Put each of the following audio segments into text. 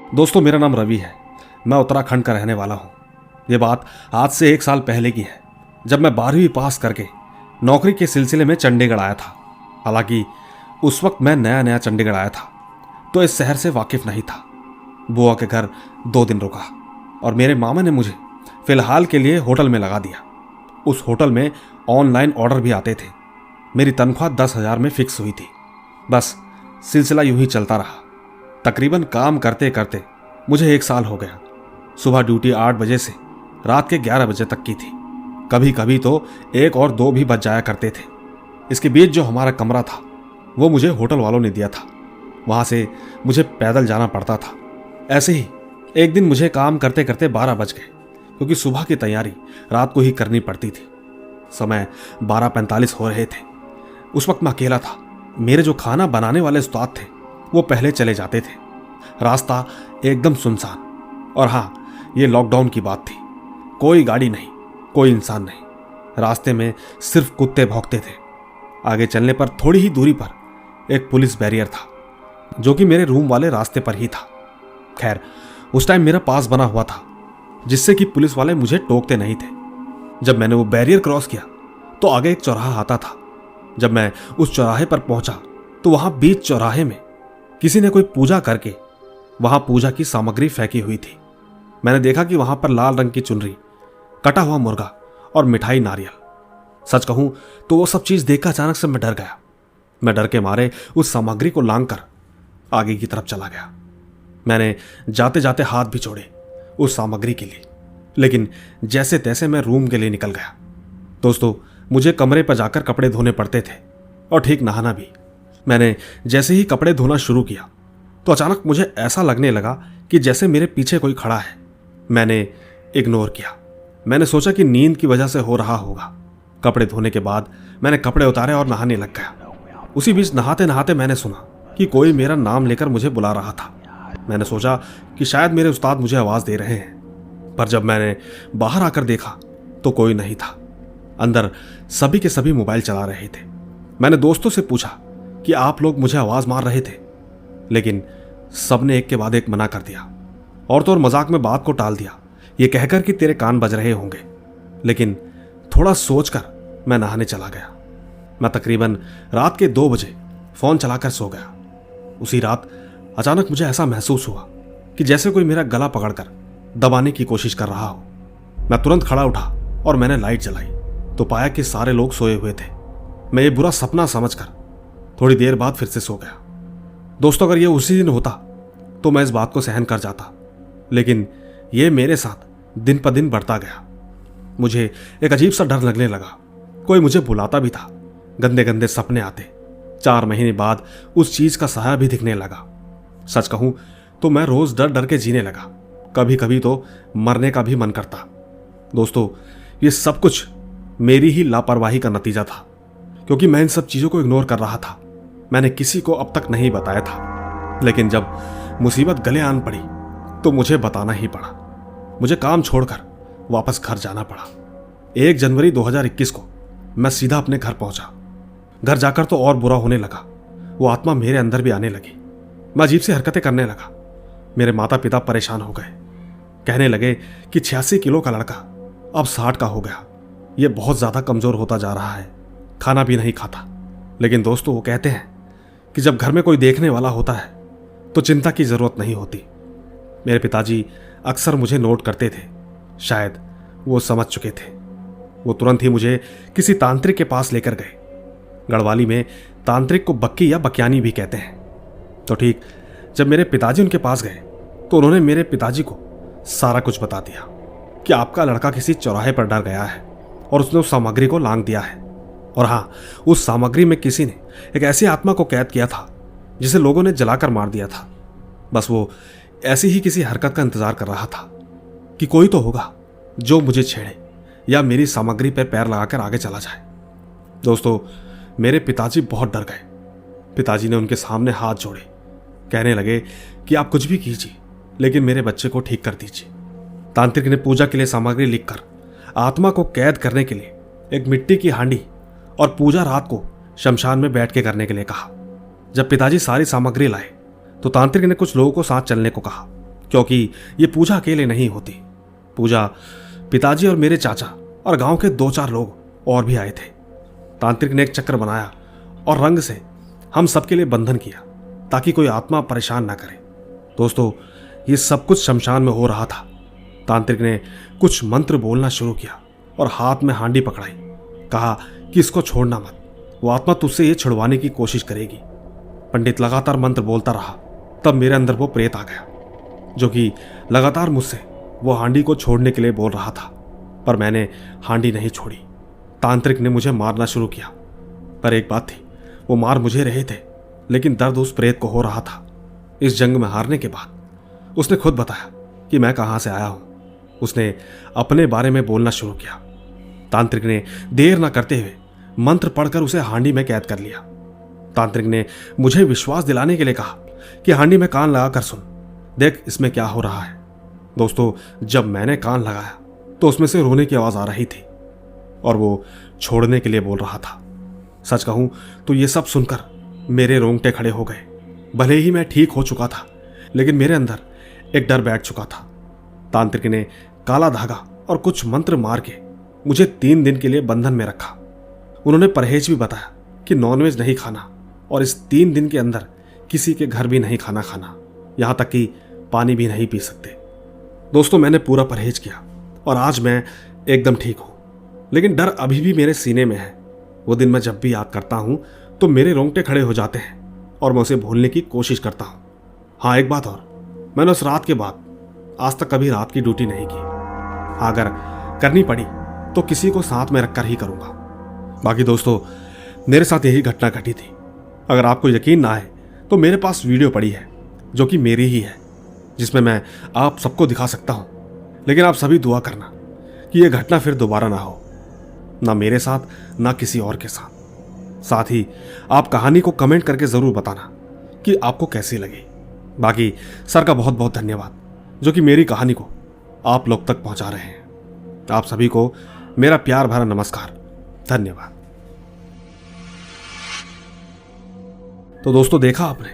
दोस्तों, मेरा नाम रवि है। मैं उत्तराखंड का रहने वाला हूँ। ये बात आज से 1 साल पहले की है, जब मैं 12वीं पास करके नौकरी के सिलसिले में चंडीगढ़ आया था। हालांकि उस वक्त मैं नया नया चंडीगढ़ आया था, तो इस शहर से वाकिफ नहीं था। बुआ के घर 2 दिन रुका और मेरे मामा ने मुझे फिलहाल के लिए होटल में लगा दिया। उस होटल में ऑनलाइन ऑर्डर भी आते थे। मेरी तनख्वाह 10,000 में फिक्स हुई थी। बस सिलसिला यूं ही चलता रहा। तकरीबन काम करते करते मुझे 1 साल हो गया। सुबह ड्यूटी 8 बजे से रात के 11 बजे तक की थी। कभी कभी तो 1 और 2 भी बज जाया करते थे। इसके बीच जो हमारा कमरा था वो मुझे होटल वालों ने दिया था। वहाँ से मुझे पैदल जाना पड़ता था। ऐसे ही एक दिन मुझे काम करते करते 12 बज गए, क्योंकि सुबह की तैयारी रात को ही करनी पड़ती थी। समय 12:45 हो रहे थे। उस वक्त मैं अकेला था। मेरे जो खाना बनाने वाले उस्ताद थे वो पहले चले जाते थे। रास्ता एकदम सुनसान। और हाँ, ये लॉकडाउन की बात थी। कोई गाड़ी नहीं, कोई इंसान नहीं। रास्ते में सिर्फ कुत्ते भौंकते थे। आगे चलने पर थोड़ी ही दूरी पर एक पुलिस बैरियर था, जो कि मेरे रूम वाले रास्ते पर ही था। खैर, उस टाइम मेरा पास बना हुआ था, जिससे कि पुलिस वाले मुझे टोकते नहीं थे। जब मैंने वो बैरियर क्रॉस किया तो आगे एक चौराहा आता था। जब मैं उस चौराहे पर पहुंचा तो वहां बीच चौराहे में किसी ने कोई पूजा करके वहां पूजा की सामग्री फेंकी हुई थी। मैंने देखा कि वहां पर लाल रंग की चुनरी, कटा हुआ मुर्गा और मिठाई नारियल। सच कहूं तो वो सब चीज देखकर अचानक से मैं डर गया। मैं डर के मारे उस सामग्री को लांघकर आगे की तरफ चला गया। मैंने जाते जाते हाथ भी जोड़े उस सामग्री के लिए, लेकिन जैसे तैसे मैं रूम के लिए निकल गया। दोस्तों, मुझे कमरे पर जाकर कपड़े धोने पड़ते थे और ठीक नहाना भी। मैंने जैसे ही कपड़े धोना शुरू किया तो अचानक मुझे ऐसा लगने लगा कि जैसे मेरे पीछे कोई खड़ा है। मैंने इग्नोर किया। मैंने सोचा कि नींद की वजह से हो रहा होगा। कपड़े धोने के बाद मैंने कपड़े उतारे और नहाने लग गया। उसी बीच नहाते नहाते मैंने सुना कि कोई मेरा नाम लेकर मुझे बुला रहा था। मैंने सोचा कि शायद मेरे उस्ताद मुझे आवाज दे रहे हैं, पर जब मैंने बाहर आकर देखा तो कोई नहीं था। अंदर सभी के सभी मोबाइल चला रहे थे। मैंने दोस्तों से पूछा कि आप लोग मुझे आवाज मार रहे थे, लेकिन सबने एक के बाद एक मना कर दिया और तो और मजाक में बात को टाल दिया, ये कहकर कि तेरे कान बज रहे होंगे। लेकिन थोड़ा सोचकर मैं नहाने चला गया। मैं तकरीबन रात के 2 बजे फोन चलाकर सो गया। उसी रात अचानक मुझे ऐसा महसूस हुआ कि जैसे कोई मेरा गला पकड़कर दबाने की कोशिश कर रहा हो। मैं तुरंत खड़ा उठा और मैंने लाइट जलाई तो पाया कि सारे लोग सोए हुए थे। मैं ये बुरा सपना समझकर थोड़ी देर बाद फिर से सो गया। दोस्तों, अगर ये उसी दिन होता तो मैं इस बात को सहन कर जाता, लेकिन ये मेरे साथ दिन पर दिन बढ़ता गया। मुझे एक अजीब सा डर लगने लगा। कोई मुझे बुलाता भी था। गंदे गंदे सपने आते। 4 महीने बाद उस चीज का साया भी दिखने लगा। सच कहूं तो मैं रोज डर डर के जीने लगा। कभी कभी तो मरने का भी मन करता। दोस्तों, ये सब कुछ मेरी ही लापरवाही का नतीजा था, क्योंकि मैं इन सब चीजों को इग्नोर कर रहा था। मैंने किसी को अब तक नहीं बताया था, लेकिन जब मुसीबत गले आन पड़ी तो मुझे बताना ही पड़ा। मुझे काम छोड़कर वापस घर जाना पड़ा। 1 जनवरी 2021 को मैं सीधा अपने घर पहुंचा। घर जाकर तो और बुरा होने लगा। वो आत्मा मेरे अंदर भी आने लगी। मैं अजीब सी हरकतें करने लगा। मेरे माता पिता परेशान हो गए। कहने लगे कि 86 किलो का लड़का अब 60 का हो गया। ये बहुत ज्यादा कमजोर होता जा रहा है, खाना भी नहीं खाता। लेकिन दोस्तों, वो कहते हैं कि जब घर में कोई देखने वाला होता है तो चिंता की जरूरत नहीं होती। मेरे पिताजी अक्सर मुझे नोट करते थे। शायद वो समझ चुके थे। वो तुरंत ही मुझे किसी तांत्रिक के पास लेकर गए। गढ़वाली में तांत्रिक को बक्की या बकियानी भी कहते हैं। तो ठीक जब मेरे पिताजी उनके पास गए तो उन्होंने मेरे पिताजी को सारा कुछ बता दिया कि आपका लड़का किसी चौराहे पर डर गया है और उसने उस सामग्री को लांघ दिया है। और हाँ, उस सामग्री में किसी ने एक ऐसी आत्मा को कैद किया था जिसे लोगों ने जलाकर मार दिया था। बस वो ऐसी ही किसी हरकत का इंतजार कर रहा था कि कोई तो होगा जो मुझे छेड़े या मेरी सामग्री पर पैर लगाकर आगे चला जाए। दोस्तों, मेरे पिताजी बहुत डर गए। पिताजी ने उनके सामने हाथ जोड़े। कहने लगे कि आप कुछ भी कीजिए, लेकिन मेरे बच्चे को ठीक कर दीजिए। तांत्रिक ने पूजा के लिए सामग्री लिखकर आत्मा को कैद करने के लिए एक मिट्टी की हांडी और पूजा रात को शमशान में बैठ के करने के लिए कहा। जब पिताजी सारी सामग्री लाए तो तांत्रिक ने कुछ लोगों को साथ चलने को कहा क्योंकि ये पूजा अकेले नहीं होती। पूजा पिताजी और मेरे चाचा और गांव के 2-4 लोग और भी आए थे। तांत्रिक ने एक चक्र बनाया और रंग से हम सबके लिए बंधन किया ताकि कोई आत्मा परेशान ना करे। दोस्तों, ये सब कुछ शमशान में हो रहा था। तांत्रिक ने कुछ मंत्र बोलना शुरू किया और हाथ में हांडी पकड़ाई। कहा कि इसको छोड़ना मत, वो आत्मा तुझसे ये छुड़वाने की कोशिश करेगी। पंडित लगातार मंत्र बोलता रहा। तब मेरे अंदर वो प्रेत आ गया जो कि लगातार मुझसे वो हांडी को छोड़ने के लिए बोल रहा था, पर मैंने हांडी नहीं छोड़ी। तांत्रिक ने मुझे मारना शुरू किया, पर एक बात थी, वो मार मुझे रहे थे लेकिन दर्द उस प्रेत को हो रहा था। इस जंग में हारने के बाद उसने खुद बताया कि मैं कहां से आया हूं। उसने अपने बारे में बोलना शुरू किया। तांत्रिक ने देर ना करते हुए मंत्र पढ़कर उसे हांडी में कैद कर लिया। तांत्रिक ने मुझे विश्वास दिलाने के लिए कहा कि हांडी में कान लगा कर सुन, देख इसमें क्या हो रहा है। दोस्तों, जब मैंने कान लगाया तो उसमें से रोने की आवाज आ रही थी और वो छोड़ने के लिए बोल रहा था। सच कहूं तो ये सब सुनकर मेरे रोंगटे खड़े हो गए। भले ही मैं ठीक हो चुका था लेकिन मेरे अंदर एक डर बैठ चुका था। तांत्रिक ने काला धागा और कुछ मंत्र मार के मुझे 3 दिन के लिए बंधन में रखा। उन्होंने परहेज भी बताया कि नॉनवेज नहीं खाना और इस 3 दिन के अंदर किसी के घर भी नहीं खाना खाना, यहां तक कि पानी भी नहीं पी सकते। दोस्तों, मैंने पूरा परहेज किया और आज मैं एकदम ठीक हूं, लेकिन डर अभी भी मेरे सीने में है। वो दिन मैं जब भी याद करता हूं तो मेरे रोंगटे खड़े हो जाते हैं और मैं उसे भूलने की कोशिश करता हूं। हाँ, एक बात और, मैंने उस रात के बाद आज तक कभी रात की ड्यूटी नहीं की। हाँ, अगर करनी पड़ी तो किसी को साथ में रखकर ही करूंगा। बाकी दोस्तों, मेरे साथ यही घटना घटी थी। अगर आपको यकीन ना आए तो मेरे पास वीडियो पड़ी है जो कि मेरी ही है, जिसमें मैं आप सबको दिखा सकता हूं। लेकिन आप सभी दुआ करना कि यह घटना फिर दोबारा ना हो, ना मेरे साथ ना किसी और के साथ। साथ ही आप कहानी को कमेंट करके जरूर बताना कि आपको कैसी लगी। बाकी सर का बहुत बहुत धन्यवाद जो कि मेरी कहानी को आप लोग तक पहुंचा रहे हैं। आप सभी को मेरा प्यार भरा नमस्कार, धन्यवाद। तो दोस्तों, देखा आपने,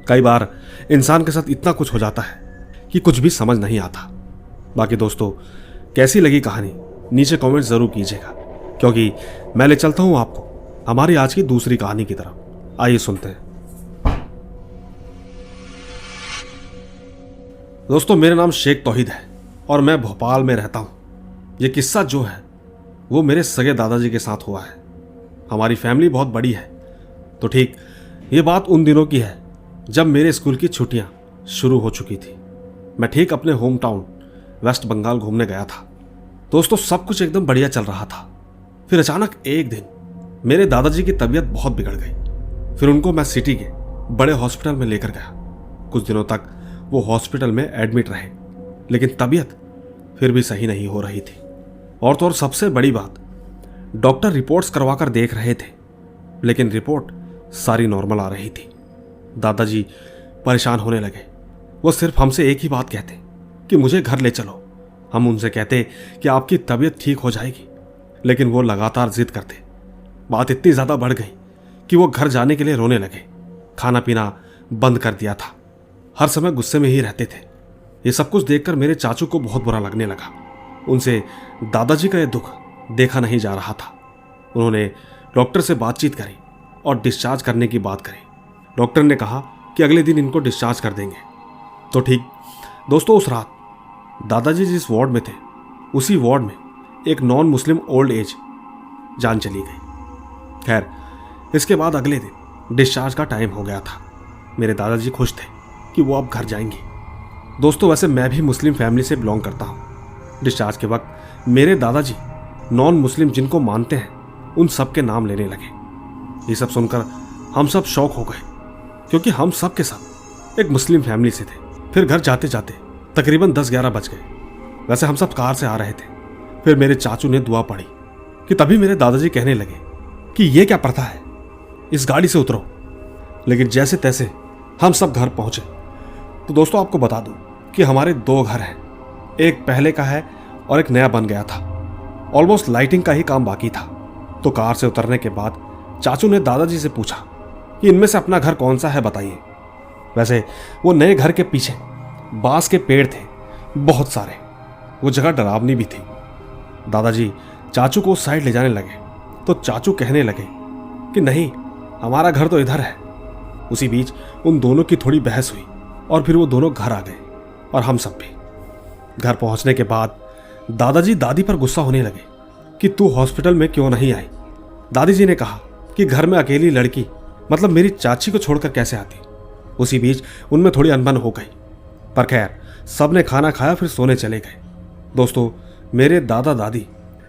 कई बार इंसान के साथ इतना कुछ हो जाता है कि कुछ भी समझ नहीं आता। बाकी दोस्तों, कैसी लगी कहानी नीचे कमेंट जरूर कीजिएगा, क्योंकि मैं ले चलता हूं आपको हमारी आज की दूसरी कहानी की तरफ। आइए सुनते हैं। दोस्तों, मेरा नाम शेख तौहीद है और मैं भोपाल में रहता हूं। यह किस्सा जो है वो मेरे सगे दादाजी के साथ हुआ है। हमारी फैमिली बहुत बड़ी है, तो ठीक ये बात उन दिनों की है जब मेरे स्कूल की छुट्टियां शुरू हो चुकी थी। मैं ठीक अपने होम टाउन वेस्ट बंगाल घूमने गया था। दोस्तों, सब कुछ एकदम बढ़िया चल रहा था। फिर अचानक एक दिन मेरे दादाजी की तबीयत बहुत बिगड़ गई। फिर उनको मैं सिटी के बड़े हॉस्पिटल में लेकर गया। कुछ दिनों तक वो हॉस्पिटल में एडमिट रहे, लेकिन तबीयत फिर भी सही नहीं हो रही थी। और तो और सबसे बड़ी बात, डॉक्टर रिपोर्ट्स करवाकर देख रहे थे, लेकिन रिपोर्ट सारी नॉर्मल आ रही थी। दादाजी परेशान होने लगे। वो सिर्फ हमसे एक ही बात कहते कि मुझे घर ले चलो। हम उनसे कहते कि आपकी तबीयत ठीक हो जाएगी, लेकिन वो लगातार जिद करते। बात इतनी ज़्यादा बढ़ गई कि वो घर जाने के लिए रोने लगे। खाना पीना बंद कर दिया था, हर समय गुस्से में ही रहते थे। ये सब कुछ देखकर मेरे चाचू को बहुत बुरा लगने लगा। उनसे दादाजी का ये दुख देखा नहीं जा रहा था। उन्होंने डॉक्टर से बातचीत करी और डिस्चार्ज करने की बात करी। डॉक्टर ने कहा कि अगले दिन इनको डिस्चार्ज कर देंगे। तो ठीक दोस्तों, उस रात दादाजी जिस वार्ड में थे उसी वार्ड में एक नॉन मुस्लिम ओल्ड एज जान चली गई। खैर, इसके बाद अगले दिन डिस्चार्ज का टाइम हो गया था। मेरे दादाजी खुश थे कि वो अब घर जाएंगे। दोस्तों, वैसे मैं भी मुस्लिम फैमिली से बिलोंग करता हूँ। डिस्चार्ज के वक्त मेरे दादाजी नॉन मुस्लिम जिनको मानते हैं उन सब के नाम लेने लगे। ये सब सुनकर हम सब शौक हो गए, क्योंकि हम सब के सब एक मुस्लिम फैमिली से थे। फिर घर जाते जाते तकरीबन 10-11 बज गए। वैसे हम सब कार से आ रहे थे। फिर मेरे चाचू ने दुआ पढ़ी कि तभी मेरे दादाजी कहने लगे कि ये क्या प्रथा है, इस गाड़ी से उतरो। लेकिन जैसे तैसे हम सब घर पहुंचे। तो दोस्तों, आपको बता दूं कि हमारे 2 घर हैं, एक पहले का है और एक नया बन गया था। ऑलमोस्ट लाइटिंग का ही काम बाकी था। तो कार से उतरने के बाद चाचू ने दादाजी से पूछा कि इनमें से अपना घर कौन सा है बताइए। वैसे वो नए घर के पीछे बांस के पेड़ थे बहुत सारे। वो जगह डरावनी भी थी। दादाजी चाचू को उस साइड ले जाने लगे तो चाचू कहने लगे कि नहीं, हमारा घर तो इधर है। उसी बीच उन दोनों की थोड़ी बहस हुई और फिर वो दोनों घर आ गए और हम सब भी। घर पहुंचने के बाद दादाजी दादी पर गुस्सा होने लगे कि तू हॉस्पिटल में क्यों नहीं आई। दादी जी ने कहा कि घर में अकेली लड़की, मतलब मेरी चाची को छोड़कर कैसे आती। उसी बीच उनमें थोड़ी अनबन हो गई, पर खैर सब ने खाना खाया फिर सोने चले गए। दोस्तों, मेरे दादा दादी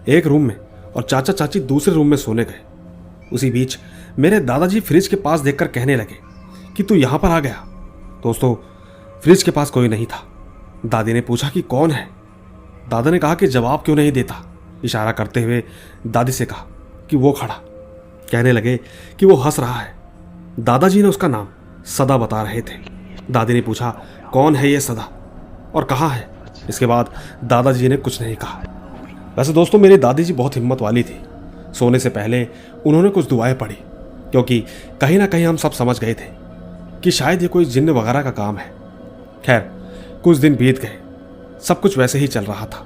एक रूम में और चाचा चाची दूसरे रूम में सोने गए। उसी बीच मेरे दादाजी फ्रिज के पास देखकर कहने लगे कि तू यहां पर आ गया। दोस्तों, फ्रिज के पास कोई नहीं था। दादी ने पूछा कि कौन है। दादा ने कहा कि जवाब क्यों नहीं देता। इशारा करते हुए दादी से कहा कि वो खड़ा। कहने लगे कि वो हंस रहा है। दादाजी ने उसका नाम सदा बता रहे थे। दादी ने पूछा कौन है ये सदा और कहाँ है। इसके बाद दादाजी ने कुछ नहीं कहा। वैसे दोस्तों, मेरी दादी जी बहुत हिम्मत वाली थी। सोने से पहले उन्होंने कुछ दुआएं पढ़ी, क्योंकि कहीं ना कहीं हम सब समझ गए थे कि शायद ये कोई जिन्न वगैरह का काम है। खैर, कुछ दिन बीत गए, सब कुछ वैसे ही चल रहा था।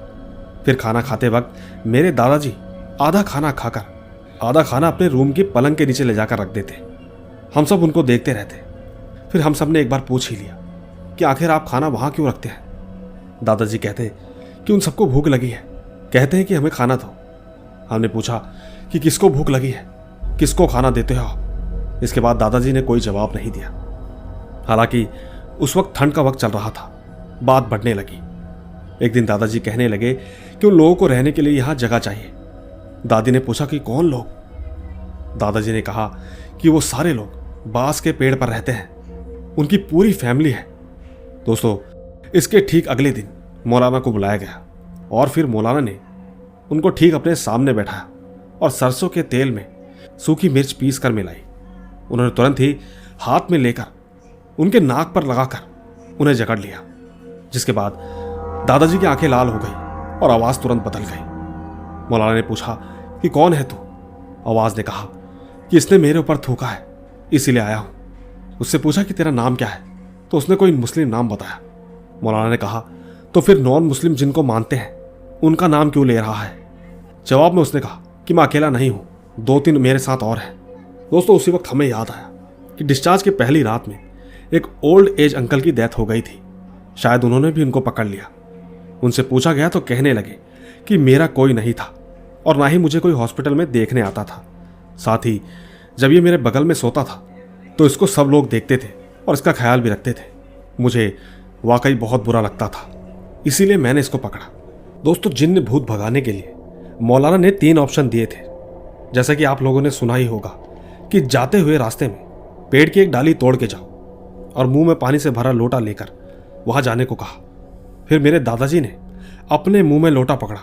फिर खाना खाते वक्त मेरे दादाजी आधा खाना खाकर आधा खाना अपने रूम की पलंग के नीचे ले जाकर रख देते। हम सब उनको देखते रहते। फिर हम सब ने एक बार पूछ ही लिया कि आखिर आप खाना वहां क्यों रखते हैं। दादाजी कहते कि उन सबको भूख लगी है, कहते हैं कि हमें खाना दो। हमने पूछा कि किसको भूख लगी है, किसको खाना देते हो आप। इसके बाद दादाजी ने कोई जवाब नहीं दिया। हालांकि उस वक्त ठंड का वक्त चल रहा था। बात बढ़ने लगी। एक दिन दादाजी कहने लगे कि उन लोगों को रहने के लिए यहां जगह चाहिए। दादी ने पूछा कि कौन लोग। दादाजी ने कहा कि वो सारे लोग बांस के पेड़ पर रहते हैं, उनकी पूरी फैमिली है। दोस्तों, इसके ठीक अगले दिन मौलाना को बुलाया गया और फिर मौलाना ने उनको ठीक अपने सामने बैठाया और सरसों के तेल में सूखी मिर्च पीस कर मिलाई। उन्होंने तुरंत ही हाथ में लेकर उनके नाक पर लगाकर उन्हें जकड़ लिया, जिसके बाद दादाजी की आंखें लाल हो गई और आवाज तुरंत बदल गई। मौलाना ने पूछा कि कौन है तू। आवाज ने कहा कि इसने मेरे ऊपर थूका है, इसीलिए आया हूं। उससे पूछा कि तेरा नाम क्या है, तो उसने कोई मुस्लिम नाम बताया। मौलाना ने कहा तो फिर नॉन मुस्लिम जिनको मानते हैं उनका नाम क्यों ले रहा है। जवाब में उसने कहा कि मैं अकेला नहीं हूं, 2-3 मेरे साथ और हैं। दोस्तों, उसी वक्त हमें याद आया कि डिस्चार्ज की पहली रात में एक ओल्ड एज अंकल की डेथ हो गई थी। शायद उन्होंने भी उनको पकड़ लिया। उनसे पूछा गया तो कहने लगे कि मेरा कोई नहीं था और ना ही मुझे कोई हॉस्पिटल में देखने आता था। साथ ही जब ये मेरे बगल में सोता था तो इसको सब लोग देखते थे और इसका ख्याल भी रखते थे। मुझे वाकई बहुत बुरा लगता था, इसीलिए मैंने इसको पकड़ा। दोस्तों, जिन्न भूत भगाने के लिए मौलाना ने 3 ऑप्शन दिए थे। जैसा कि आप लोगों ने सुना ही होगा कि जाते हुए रास्ते में पेड़ की एक डाली तोड़ के जाओ और मुंह में पानी से भरा लोटा लेकर वहां जाने को कहा। फिर मेरे दादाजी ने अपने मुंह में लोटा पकड़ा।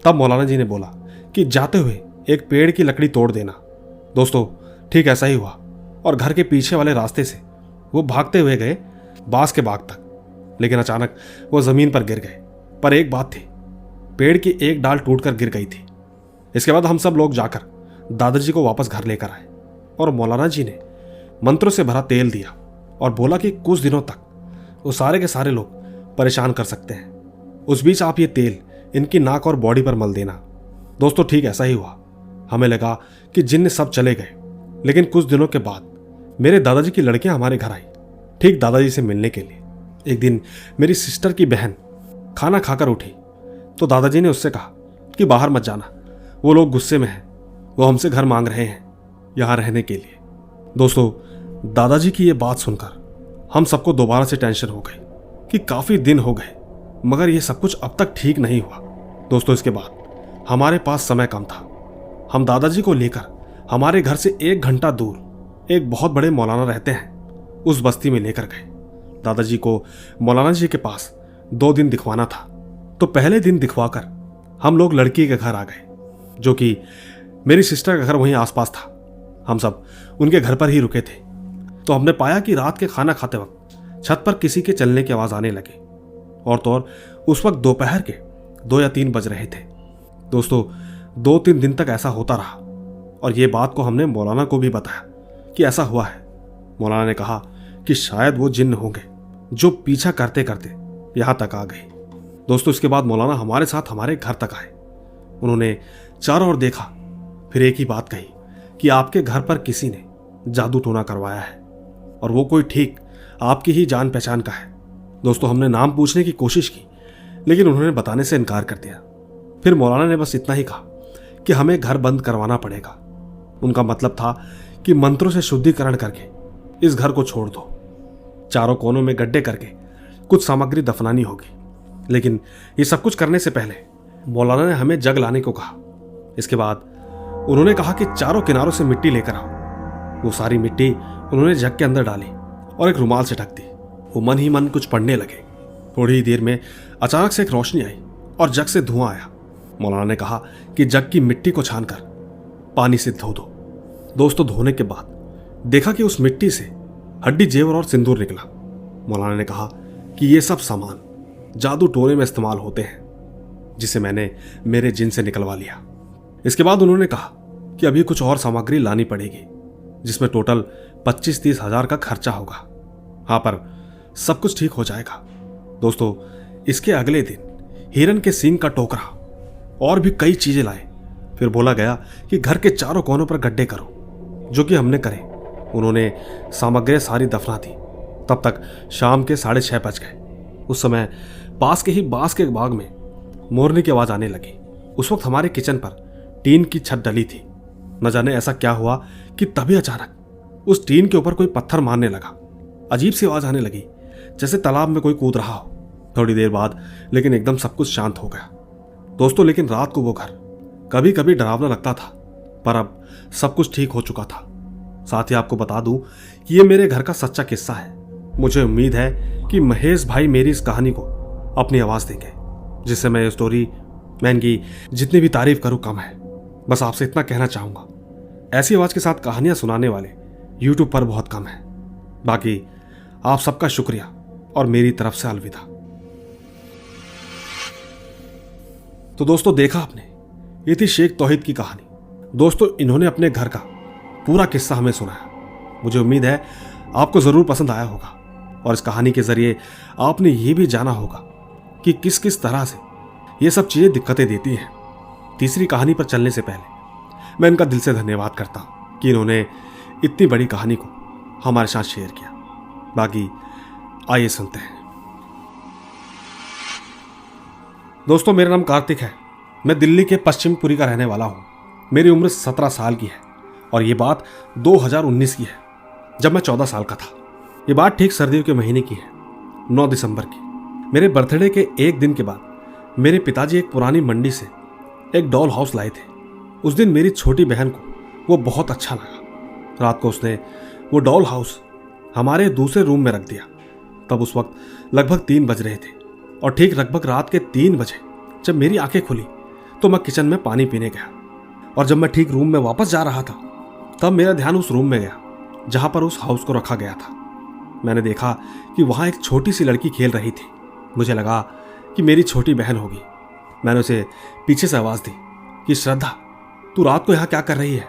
तब मौलाना जी ने बोला कि जाते हुए एक पेड़ की लकड़ी तोड़ देना। दोस्तों, ठीक ऐसा ही हुआ और घर के पीछे वाले रास्ते से वो भागते हुए गए बांस के बाग तक। लेकिन अचानक वो जमीन पर गिर गए। पर एक बात थी, पेड़ की एक डाल टूटकर गिर गई थी। इसके बाद हम सब लोग जाकर दादाजी को वापस घर लेकर आए और मौलाना जी ने मंत्रों से भरा तेल दिया और बोला कि कुछ दिनों तक वो सारे के सारे लोग परेशान कर सकते हैं। उस बीच आप ये तेल इनकी नाक और बॉडी पर मल देना। दोस्तों, ठीक ऐसा ही हुआ। हमें लगा कि जिन्न सब चले गए, लेकिन कुछ दिनों के बाद मेरे दादाजी की लड़कियां हमारे घर आई, ठीक दादाजी से मिलने के लिए। एक दिन मेरी सिस्टर की बहन खाना खाकर उठी तो दादाजी ने उससे कहा कि बाहर मत जाना, वो लोग गुस्से में हैं, वो हमसे घर मांग रहे हैं यहां रहने के लिए। दोस्तों, दादाजी की ये बात सुनकर हम सबको दोबारा से टेंशन हो गई कि काफी दिन हो गए मगर ये सब कुछ अब तक ठीक नहीं हुआ। दोस्तों, इसके बाद हमारे पास समय कम था। हम दादाजी को लेकर हमारे घर से 1 घंटा दूर एक बहुत बड़े मौलाना रहते हैं, उस बस्ती में लेकर गए। दादाजी को मौलाना जी के पास 2 दिन दिखवाना था, तो पहले दिन दिखवाकर हम लोग लड़की के घर आ गए, जो कि मेरी सिस्टर का घर वहीं आसपास था। हम सब उनके घर पर ही रुके थे। तो हमने पाया कि रात के खाना खाते वक्त छत पर किसी के चलने की आवाज आने लगी और तो और उस वक्त दोपहर के 2 या 3 बज रहे थे। दोस्तों, 2-3 दिन तक ऐसा होता रहा और ये बात को हमने मौलाना को भी बताया कि ऐसा हुआ है। मौलाना ने कहा कि शायद वो जिन्न होंगे जो पीछा करते करते यहाँ तक आ गई। दोस्तों इसके बाद मौलाना हमारे साथ हमारे घर तक आए। उन्होंने चारों ओर देखा, फिर एक ही बात कही कि आपके घर पर किसी ने जादू टोना करवाया है और वो कोई ठीक आपकी ही जान पहचान का है। दोस्तों हमने नाम पूछने की कोशिश की, लेकिन उन्होंने बताने से इनकार कर दिया। फिर मौलाना ने बस इतना ही कहा कि हमें घर बंद करवाना पड़ेगा। उनका मतलब था कि मंत्रों से शुद्धिकरण करके इस घर को छोड़ दो। चारों कोनों में गड्ढे करके कुछ सामग्री दफनानी होगी, लेकिन ये सब कुछ करने से पहले मौलाना ने हमें जग लाने को कहा। इसके बाद उन्होंने कहा कि चारों किनारों से मिट्टी लेकर आओ। वो सारी मिट्टी उन्होंने जग के अंदर डाली और एक रुमाल से ढक दी। वो मन ही मन कुछ पढ़ने लगे। थोड़ी ही देर में अचानक से एक रोशनी आई और जग से धुआं आया। मौलाना ने कहा कि जग की मिट्टी को छानकर पानी से धो दो। दोस्तों धोने के बाद देखा कि उस मिट्टी से हड्डी, जेवर और सिंदूर निकला। मौलाना ने कहा कि ये सब सामान जादू टोने में इस्तेमाल होते हैं, जिसे मैंने मेरे जिन से निकलवा लिया। इसके बाद उन्होंने कहा कि अभी कुछ और सामग्री लानी पड़ेगी, जिसमें टोटल 25-30 हजार का खर्चा होगा। हाँ, पर सब कुछ ठीक हो जाएगा। दोस्तों इसके अगले दिन हिरन के सींग का टोकरा और भी कई चीजें लाए। फिर बोला गया कि घर के चारों कोनों पर गड्ढे करो, जो कि हमने करे। उन्होंने सामग्री सारी दफना दी। तब तक शाम के 6:30 बज गए। उस समय पास के ही बांस के बाग में मोरनी की आवाज आने लगी। उस वक्त हमारे किचन पर टीन की छत डली थी। न जाने ऐसा क्या हुआ कि तभी अचानक उस टीन के ऊपर कोई पत्थर मारने लगा। अजीब सी आवाज आने लगी, जैसे तालाब में कोई कूद रहा हो। थोड़ी देर बाद लेकिन एकदम सब कुछ शांत हो गया। दोस्तों लेकिन रात को वो घर कभी कभी डरावना लगता था, पर अब सब कुछ ठीक हो चुका था। साथ ही आपको बता दूं कि ये मेरे घर का सच्चा किस्सा है। मुझे उम्मीद है कि महेश भाई मेरी इस कहानी को अपनी आवाज देंगे, जिससे मैं ये स्टोरी मैन की जितनी भी तारीफ करूं कम है। बस आपसे इतना कहना चाहूंगा, ऐसी आवाज के साथ कहानियां सुनाने वाले यूट्यूब पर बहुत कम है। बाकी आप सबका शुक्रिया और मेरी तरफ से अलविदा। तो दोस्तों देखा आपने, ये थी शेख तौहीद की कहानी। दोस्तों इन्होंने अपने घर का पूरा किस्सा हमें सुनाया। मुझे उम्मीद है आपको जरूर पसंद आया होगा और इस कहानी के जरिए आपने ये भी जाना होगा कि किस किस तरह से ये सब चीजें दिक्कतें देती हैं। तीसरी कहानी पर चलने से पहले मैं इनका दिल से धन्यवाद करता हूं कि इन्होंने इतनी बड़ी कहानी को हमारे साथ शेयर किया। बाकी आइए सुनते हैं। दोस्तों मेरा नाम कार्तिक है। मैं दिल्ली के पश्चिमपुरी का रहने वाला हूँ। मेरी उम्र 17 साल की है और ये बात 2019 की है, जब मैं 14 साल का था। ये बात ठीक सर्दियों के महीने की है, 9 दिसंबर की। मेरे बर्थडे के एक दिन के बाद मेरे पिताजी एक पुरानी मंडी से एक डॉल हाउस लाए थे। उस दिन मेरी छोटी बहन को वो बहुत अच्छा लगा। रात को उसने वो डॉल हाउस हमारे दूसरे रूम में रख दिया। तब उस वक्त लगभग 3 बज रहे थे और ठीक लगभग रात के 3 बजे जब मेरी आंखें खुली तो मैं किचन में पानी पीने गया। और जब मैं ठीक रूम में वापस जा रहा था तब मेरा ध्यान उस रूम में गया जहां पर उस हाउस को रखा गया था। मैंने देखा कि वहां एक छोटी सी लड़की खेल रही थी। मुझे लगा कि मेरी छोटी बहन होगी। मैंने उसे पीछे से आवाज दी कि श्रद्धा, तू रात को यहाँ क्या कर रही है?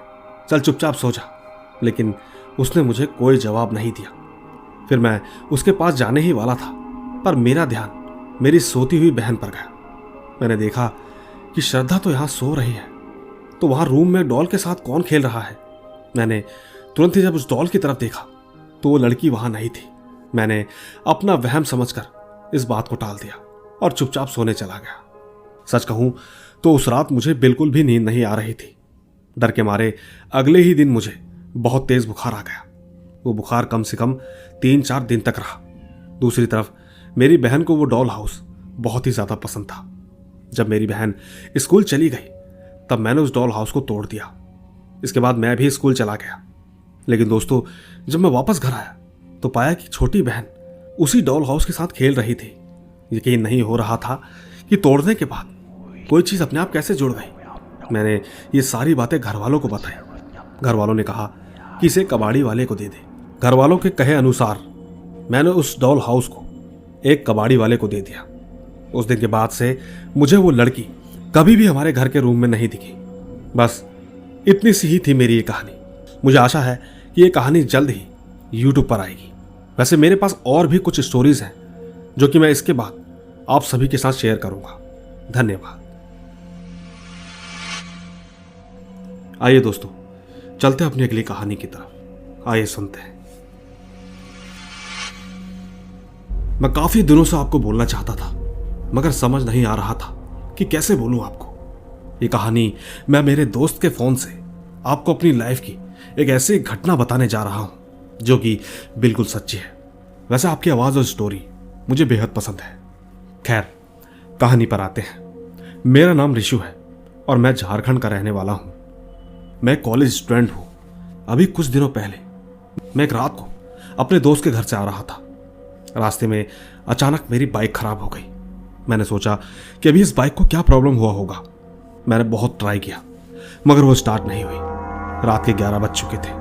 चल चुपचाप सो जा। लेकिन उसने मुझे कोई जवाब नहीं दिया। फिर मैं उसके पास जाने ही वाला था, पर मेरा ध्यान मेरी सोती हुई बहन पर गया। मैंने देखा कि श्रद्धा तो यहाँ सो रही है, तो वहां रूम में डॉल के साथ कौन खेल रहा है? मैंने तुरंत ही जब उस डॉल की तरफ देखा तो वो लड़की वहां नहीं थी। मैंने अपना वहम समझकर इस बात को टाल दिया और चुपचाप सोने चला गया। सच कहूं तो उस रात मुझे बिल्कुल भी नींद नहीं आ रही थी। डर के मारे अगले ही दिन मुझे बहुत तेज बुखार आ गया। वो बुखार कम से कम 3-4 दिन तक रहा। दूसरी तरफ मेरी बहन को वो डॉल हाउस बहुत ही ज्यादा पसंद था। जब मेरी बहन स्कूल चली गई तब मैंने उस डॉल हाउस को तोड़ दिया। इसके बाद मैं भी स्कूल चला गया। लेकिन दोस्तों जब मैं वापस घर आया तो पाया कि छोटी बहन उसी डॉल हाउस के साथ खेल रही थी। यकीन नहीं हो रहा था कि तोड़ने के बाद कोई चीज अपने आप कैसे जुड़ गई। मैंने ये सारी बातें घर वालों को बताई। घर वालों ने कहा कि इसे कबाड़ी वाले को दे दे। घर वालों के कहे अनुसार मैंने उस डॉल हाउस को एक कबाड़ी वाले को दे दिया। उस दिन के बाद से मुझे वो लड़की कभी भी हमारे घर के रूम में नहीं दिखी। बस इतनी सी ही थी मेरी ये कहानी। मुझे आशा है कि ये कहानी जल्द ही YouTube पर आएगी। वैसे मेरे पास और भी कुछ स्टोरीज हैं जो कि मैं इसके बाद आप सभी के साथ शेयर करूंगा। धन्यवाद। आइए दोस्तों, चलते हैं अपनी अगली कहानी की तरफ। आइए सुनते हैं। मैं काफी दिनों से आपको बोलना चाहता था, मगर समझ नहीं आ रहा था कि कैसे बोलूं आपको। ये कहानी मैं मेरे दोस्त के फोन से आपको अपनी लाइफ की एक ऐसी घटना बताने जा रहा हूं जो कि बिल्कुल सच्ची है। वैसे आपकी आवाज और स्टोरी मुझे बेहद पसंद है। खैर, कहानी पर आते हैं। मेरा नाम ऋषु है और मैं झारखंड का रहने वाला हूं। मैं कॉलेज स्टूडेंट हूं। अभी कुछ दिनों पहले मैं एक रात को अपने दोस्त के घर से आ रहा था। रास्ते में अचानक मेरी बाइक खराब हो गई। मैंने सोचा कि अभी इस बाइक को क्या प्रॉब्लम हुआ होगा। मैंने बहुत ट्राई किया मगर वो स्टार्ट नहीं हुई। रात के 11 बज चुके थे।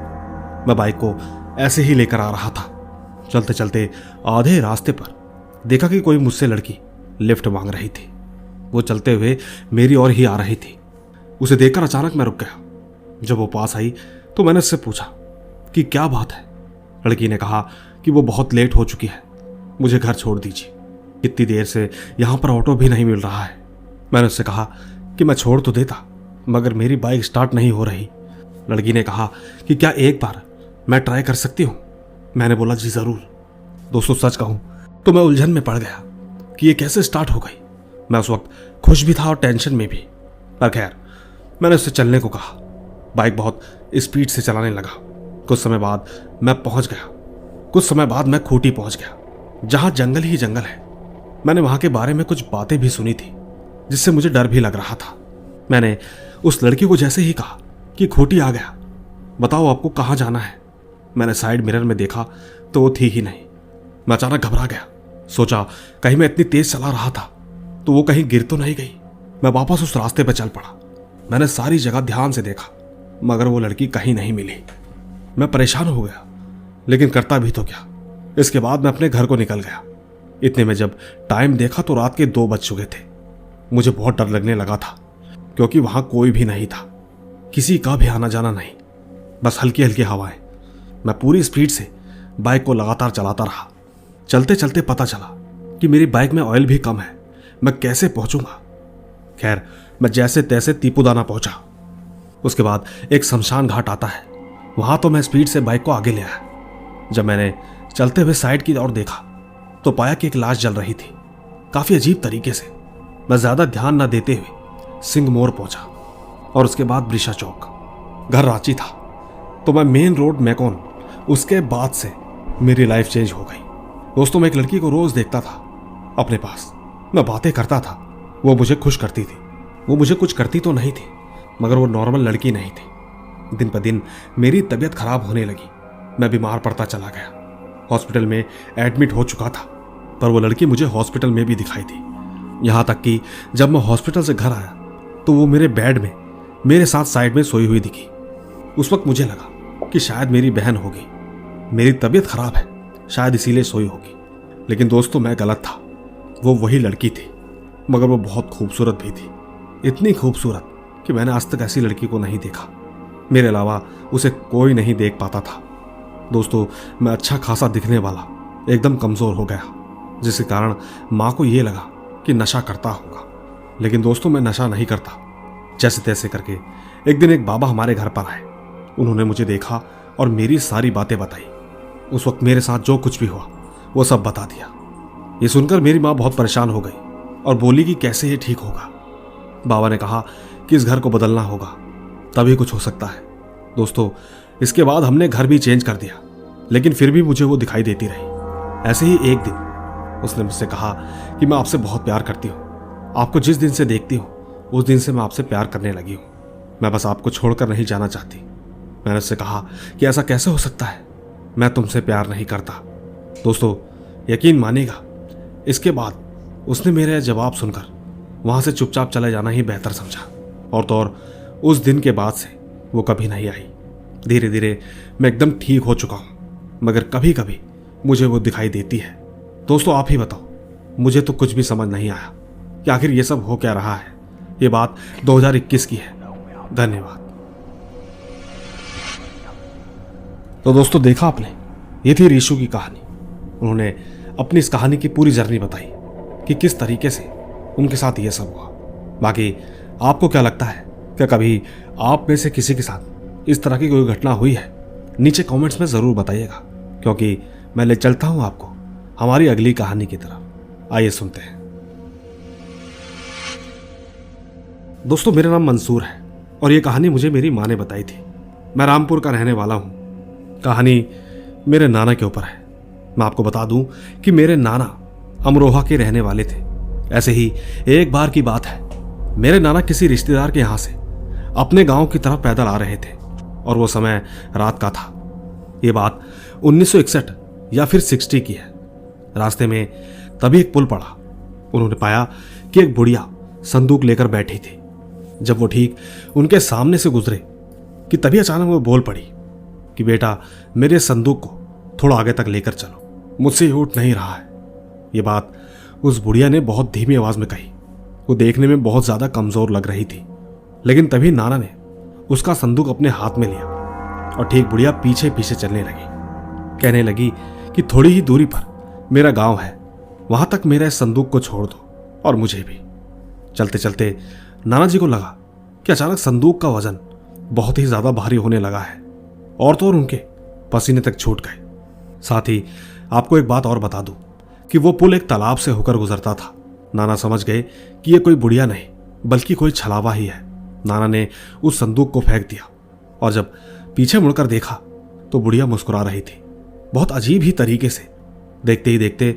मैं बाइक को ऐसे ही लेकर आ रहा था। चलते चलते आधे रास्ते पर देखा कि कोई मुझसे लड़की लिफ्ट मांग रही थी। वो चलते हुए मेरी ओर ही आ रही थी। उसे देखकर अचानक मैं रुक गया। जब वो पास आई तो मैंने उससे पूछा कि क्या बात है। लड़की ने कहा कि वो बहुत लेट हो चुकी है, मुझे घर छोड़ दीजिए। इतनी देर से यहाँ पर ऑटो भी नहीं मिल रहा है। मैंने उससे कहा कि मैं छोड़ तो देता मगर मेरी बाइक स्टार्ट नहीं हो रही। लड़की ने कहा कि क्या एक बार मैं ट्राई कर सकती हूँ। मैंने बोला जी जरूर। दोस्तों, सच कहूँ तो मैं उलझन में पड़ गया कि ये कैसे स्टार्ट हो गई। मैं उस वक्त खुश भी था और टेंशन में भी। पर खैर, मैंने उससे चलने को कहा। बाइक बहुत स्पीड से चलाने लगा। कुछ समय बाद मैं पहुंच गया। कुछ समय बाद मैं खूंटी पहुंच गया, जहां जंगल ही जंगल है। मैंने वहां के बारे में कुछ बातें भी सुनी थी जिससे मुझे डर भी लग रहा था। मैंने उस लड़की को जैसे ही कहा कि खूंटी आ गया, बताओ आपको कहाँ जाना है। मैंने साइड मिरर में देखा तो वो थी ही नहीं। मैं अचानक घबरा गया। सोचा कहीं मैं इतनी तेज चला रहा था तो वो कहीं गिर तो नहीं गई। मैं वापस उस रास्ते पर चल पड़ा। मैंने सारी जगह ध्यान से देखा मगर वो लड़की कहीं नहीं मिली। मैं परेशान हो गया, लेकिन करता भी तो क्या। इसके बाद मैं अपने घर को निकल गया। इतने में जब टाइम देखा तो रात के 2 बज चुके थे। मुझे बहुत डर लगने लगा था क्योंकि वहां कोई भी नहीं था, किसी का भी आना जाना नहीं, बस हल्की हल्की हवाएं। मैं पूरी स्पीड से बाइक को लगातार चलाता रहा। चलते चलते पता चला कि मेरी बाइक में ऑयल भी कम है। मैं कैसे पहुंचूंगा। खैर, मैं जैसे तैसे तीपुदाना पहुंचा। उसके बाद एक शमशान घाट आता है। वहां तो मैं स्पीड से बाइक को आगे ले आया। जब मैंने चलते हुए साइड की ओर देखा तो पाया कि एक लाश जल रही थी, काफी अजीब तरीके से। मैं ज्यादा ध्यान न देते हुए सिंह मोड़ पहुंचा और उसके बाद ब्रिशा चौक। घर रांची था तो मैं मेन रोड मैकोन। उसके बाद से मेरी लाइफ चेंज हो गई। दोस्तों, मैं एक लड़की को रोज देखता था अपने पास। मैं बातें करता था, वो मुझे खुश करती थी। वो मुझे कुछ करती तो नहीं थी मगर वो नॉर्मल लड़की नहीं थी। दिन पर दिन मेरी तबीयत खराब होने लगी। मैं बीमार पड़ता चला गया। हॉस्पिटल में एडमिट हो चुका था पर वो लड़की मुझे हॉस्पिटल में भी दिखाई थी। यहां तक कि जब मैं हॉस्पिटल से घर आया तो वो मेरे बेड में मेरे साथ साइड में सोई हुई दिखी। उस वक्त मुझे लगा कि शायद मेरी बहन होगी। मेरी तबीयत खराब है, शायद इसीलिए सोई होगी। लेकिन दोस्तों, मैं गलत था। वो वही लड़की थी मगर वो बहुत खूबसूरत भी थी। इतनी खूबसूरत कि मैंने आज तक ऐसी लड़की को नहीं देखा। मेरे अलावा उसे कोई नहीं देख पाता था। दोस्तों, मैं अच्छा खासा दिखने वाला एकदम कमजोर हो गया, जिसके कारण माँ को ये लगा कि नशा करता होगा। लेकिन दोस्तों, मैं नशा नहीं करता। जैसे तैसे करके एक दिन एक बाबा हमारे घर पर आए। उन्होंने मुझे देखा और मेरी सारी बातें बताई। उस वक्त मेरे साथ जो कुछ भी हुआ वो सब बता दिया। ये सुनकर मेरी माँ बहुत परेशान हो गई और बोली कि कैसे ये ठीक होगा। बाबा ने कहा कि इस घर को बदलना होगा, तभी कुछ हो सकता है। दोस्तों, इसके बाद हमने घर भी चेंज कर दिया, लेकिन फिर भी मुझे वो दिखाई देती रही। ऐसे ही एक दिन उसने मुझसे कहा कि मैं आपसे बहुत प्यार करती हूँ। आपको जिस दिन से देखती हूँ उस दिन से मैं आपसे प्यार करने लगी हूँ। मैं बस आपको छोड़कर नहीं जाना चाहती। मैंने उससे कहा कि ऐसा कैसे हो सकता है, मैं तुमसे प्यार नहीं करता। दोस्तों, यकीन मानिएगा, इसके बाद उसने मेरे जवाब सुनकर वहां से चुपचाप चले जाना ही बेहतर समझा। और तो और उस दिन के बाद से वो कभी नहीं आई। धीरे धीरे मैं एकदम ठीक हो चुका हूं, मगर कभी कभी मुझे वो दिखाई देती है। दोस्तों, आप ही बताओ, मुझे तो कुछ भी समझ नहीं आया कि आखिर ये सब हो क्या रहा है। ये बात 2021 की है। धन्यवाद। तो दोस्तों, देखा आपने, ये थी ऋषु की कहानी। उन्होंने अपनी इस कहानी की पूरी जर्नी बताई। कि किस तरीके से उनके साथ ये सब हुआ। बाकी आपको क्या लगता है, क्या कभी आप में से किसी के साथ इस तरह की कोई घटना हुई है? नीचे कमेंट्स में ज़रूर बताइएगा, क्योंकि मैं ले चलता हूं आपको हमारी अगली कहानी की तरफ। आइए सुनते हैं। दोस्तों, मेरा नाम मंसूर है और ये कहानी मुझे मेरी माँ ने बताई थी। मैं रामपुर का रहने वाला हूँ। कहानी मेरे नाना के ऊपर है। मैं आपको बता दूं कि मेरे नाना अमरोहा के रहने वाले थे। ऐसे ही एक बार की बात है, मेरे नाना किसी रिश्तेदार के यहाँ से अपने गांव की तरफ पैदल आ रहे थे और वो समय रात का था। ये बात 1961 या फिर 60 की है। रास्ते में तभी एक पुल पड़ा। उन्होंने पाया कि एक बुढ़िया संदूक लेकर बैठी थी। जब वो ठीक उनके सामने से गुजरे कि तभी अचानक वो बोल पड़ी कि बेटा, मेरे संदूक को थोड़ा आगे तक लेकर चलो, मुझसे उठ नहीं रहा है। ये बात उस बुढ़िया ने बहुत धीमी आवाज में कही। वो देखने में बहुत ज्यादा कमजोर लग रही थी, लेकिन तभी नाना ने उसका संदूक अपने हाथ में लिया और ठीक बुढ़िया पीछे पीछे चलने लगी। कहने लगी कि थोड़ी ही दूरी पर मेरा गांव है, वहां तक मेरा इस संदूक को छोड़ दो और मुझे भी। चलते चलते नाना जी को लगा कि अचानक संदूक का वजन बहुत ही ज्यादा भारी होने लगा है और तो और उनके पसीने तक छूट गए। साथ ही आपको एक बात और बता दूं कि वो पुल एक तालाब से होकर गुजरता था। नाना समझ गए कि ये कोई बुढ़िया नहीं बल्कि कोई छलावा ही है। नाना ने उस संदूक को फेंक दिया और जब पीछे मुड़कर देखा तो बुढ़िया मुस्कुरा रही थी, बहुत अजीब ही तरीके से। देखते ही देखते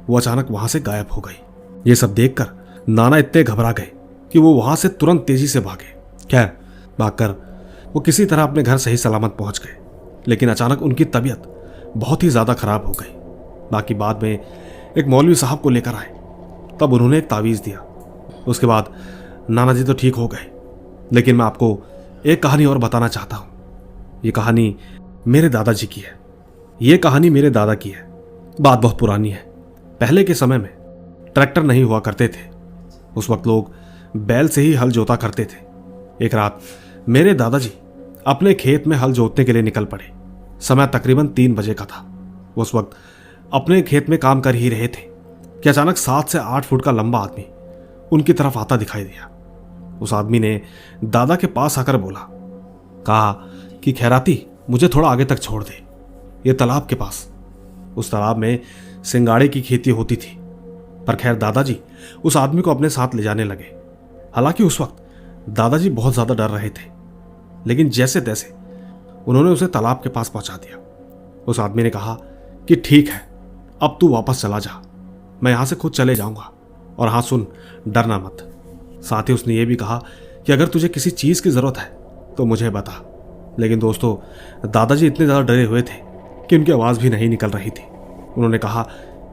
वो अचानक वहां से गायब हो गई। ये सब देखकर नाना इतने घबरा गए कि वो वहां से तुरंत तेजी से भागे। खैर, भागकर वो किसी तरह अपने घर सही सलामत पहुंच गए, लेकिन अचानक उनकी तबीयत बहुत ही ज्यादा खराब हो गई। बाकी बाद में एक मौलवी साहब को लेकर आए, तब उन्होंने एक तावीज दिया। उसके बाद नाना जी तो ठीक हो गए, लेकिन मैं आपको एक कहानी और बताना चाहता हूं। ये कहानी मेरे दादाजी की है। ये कहानी मेरे दादा की है। बात बहुत पुरानी है। पहले के समय में ट्रैक्टर नहीं हुआ करते थे। उस वक्त लोग बैल से ही हल जोता करते थे। एक रात मेरे दादाजी अपने खेत में हल जोतने के लिए निकल पड़े। समय तकरीबन 3 बजे का था। उस वक्त अपने खेत में काम कर ही रहे थे कि अचानक 7 से 8 फुट का लंबा आदमी उनकी तरफ आता दिखाई दिया। उस आदमी ने दादा के पास आकर बोला, कहा कि खैराती, मुझे थोड़ा आगे तक छोड़ दे, ये तालाब के पास। उस तालाब में सिंगाड़े की खेती होती थी। पर खैर, दादाजी उस आदमी को अपने साथ ले जाने लगे। हालांकि उस वक्त दादाजी बहुत ज्यादा डर रहे थे, लेकिन जैसे तैसे उन्होंने उसे तालाब के पास पहुंचा दिया। उस आदमी ने कहा कि ठीक है, अब तू वापस चला जा, मैं यहां से खुद चले जाऊंगा, और हाँ सुन, डरना मत। साथ ही उसने ये भी कहा कि अगर तुझे किसी चीज की जरूरत है तो मुझे बता। लेकिन दोस्तों, दादाजी इतने ज्यादा डरे हुए थे कि उनकी आवाज भी नहीं निकल रही थी। उन्होंने कहा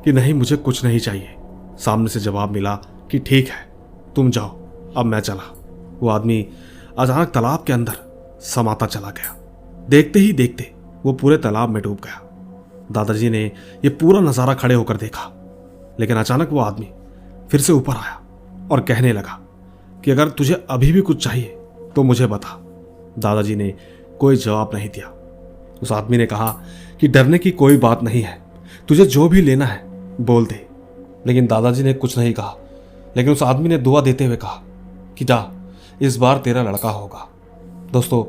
कि नहीं, मुझे कुछ नहीं चाहिए। सामने से जवाब मिला कि ठीक है, तुम जाओ, अब मैं चला। वो आदमी अचानक तालाब के अंदर समाता चला गया। देखते ही देखते वो पूरे तालाब में डूब गया। दादाजी ने ये पूरा नजारा खड़े होकर देखा, लेकिन अचानक वो आदमी फिर से ऊपर आया और कहने लगा कि अगर तुझे अभी भी कुछ चाहिए तो मुझे बता। दादाजी ने कोई जवाब नहीं दिया। उस आदमी ने कहा कि डरने की कोई बात नहीं है, तुझे जो भी लेना है बोल दे। लेकिन दादाजी ने कुछ नहीं कहा, लेकिन उस आदमी ने दुआ देते हुए कहा कि जा, इस बार तेरा लड़का होगा। दोस्तों,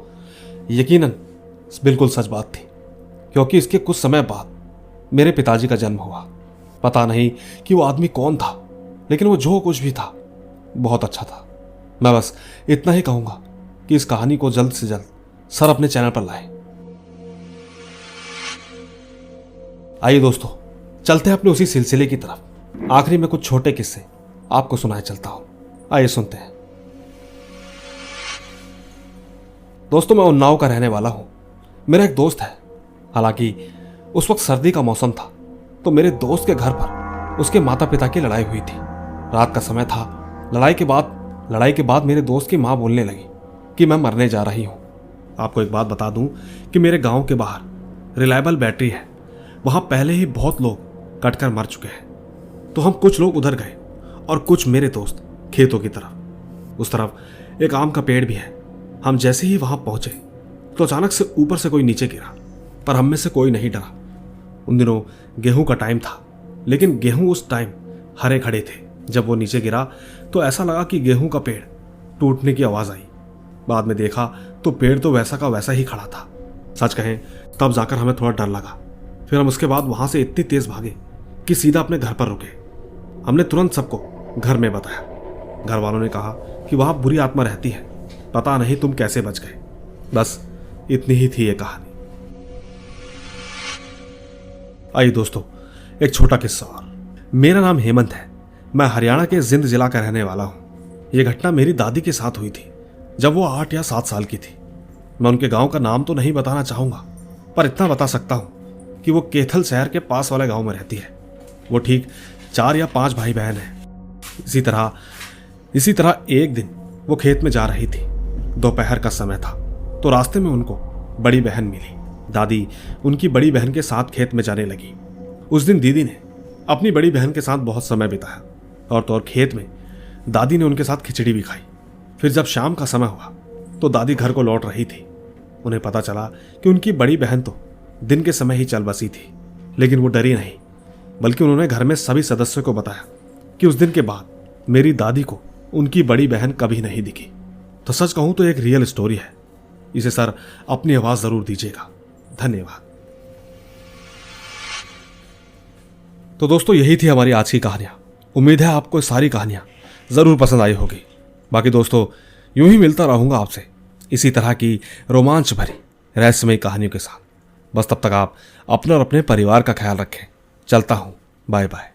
यकीनन बिल्कुल सच बात थी, क्योंकि इसके कुछ समय बाद मेरे पिताजी का जन्म हुआ। पता नहीं कि वो आदमी कौन था, लेकिन वो जो कुछ भी था बहुत अच्छा था। मैं बस इतना ही कहूंगा कि इस कहानी को जल्द से जल्द सर अपने चैनल पर लाएं। आइए दोस्तों, चलते हैं अपने उसी सिलसिले की तरफ। आखिरी में कुछ छोटे किस्से आपको सुनाए चलता हूं। आइए सुनते हैं। दोस्तों, मैं उन्नाव का रहने वाला हूं। मेरा एक दोस्त है। हालांकि उस वक्त सर्दी का मौसम था, तो मेरे दोस्त के घर पर उसके माता पिता की लड़ाई हुई थी। रात का समय था। लड़ाई के बाद मेरे दोस्त की मां बोलने लगी कि मैं मरने जा रही हूं। आपको एक बात बता दूं कि मेरे गांव के बाहर रिलायबल बैटरी है। वहां पहले ही बहुत लोग कटकर मर चुके हैं। तो हम कुछ लोग उधर गए और कुछ मेरे दोस्त खेतों की तरफ। उस तरफ एक आम का पेड़ भी है। हम जैसे ही वहां पहुंचे तो अचानक से ऊपर से कोई नीचे गिरा, पर हम में से कोई नहीं डरा। उन दिनों गेहूं का टाइम था, लेकिन गेहूं उस टाइम हरे खड़े थे। जब वो नीचे गिरा तो ऐसा लगा कि गेहूं का पेड़ टूटने की आवाज आई। बाद में देखा तो पेड़ तो वैसा का वैसा ही खड़ा था। सच कहें तब जाकर हमें थोड़ा डर लगा। फिर हम उसके बाद वहां से इतनी तेज भागे कि सीधा अपने घर पर रुके। हमने तुरंत सबको घर में बताया। घर वालों ने कहा कि वहां बुरी आत्मा रहती है, पता नहीं तुम कैसे बच गए। बस इतनी ही थी ये कहानी। आइए दोस्तों, एक छोटा किस्सा और। मेरा नाम हेमंत है। मैं हरियाणा के जिंद जिला का रहने वाला हूं। यह घटना मेरी दादी के साथ हुई थी जब वो 8 या 7 साल की थी। मैं उनके गांव का नाम तो नहीं बताना चाहूंगा, पर इतना बता सकता हूं कि वो केथल शहर के पास वाले गांव में रहती है। वो ठीक 4 या 5 भाई बहन हैं। इसी तरह एक दिन वो खेत में जा रही थी। दोपहर का समय था तो रास्ते में उनको बड़ी बहन मिली। दादी उनकी बड़ी बहन के साथ खेत में जाने लगी। उस दिन दीदी ने अपनी बड़ी बहन के साथ बहुत समय बिताया और खेत में दादी ने उनके साथ खिचड़ी भी खाई। फिर जब शाम का समय हुआ तो दादी घर को लौट रही थी। उन्हें पता चला कि उनकी बड़ी बहन तो दिन के समय ही चल बसी थी, लेकिन वो डरी नहीं, बल्कि उन्होंने घर में सभी सदस्यों को बताया कि उस दिन के बाद मेरी दादी को उनकी बड़ी बहन कभी नहीं दिखी। तो सच कहूं तो एक रियल स्टोरी है। इसे सर अपनी आवाज जरूर दीजिएगा। धन्यवाद। तो दोस्तों, यही थी हमारी आज की कहानियां। उम्मीद है आपको सारी कहानियां जरूर पसंद आई होगी। बाकी दोस्तों, यूं ही मिलता रहूंगा आपसे इसी तरह की रोमांच भरी रहस्यमयी कहानियों के साथ। बस तब तक आप अपने और अपने परिवार का ख्याल रखें। चलता हूं, बाय बाय।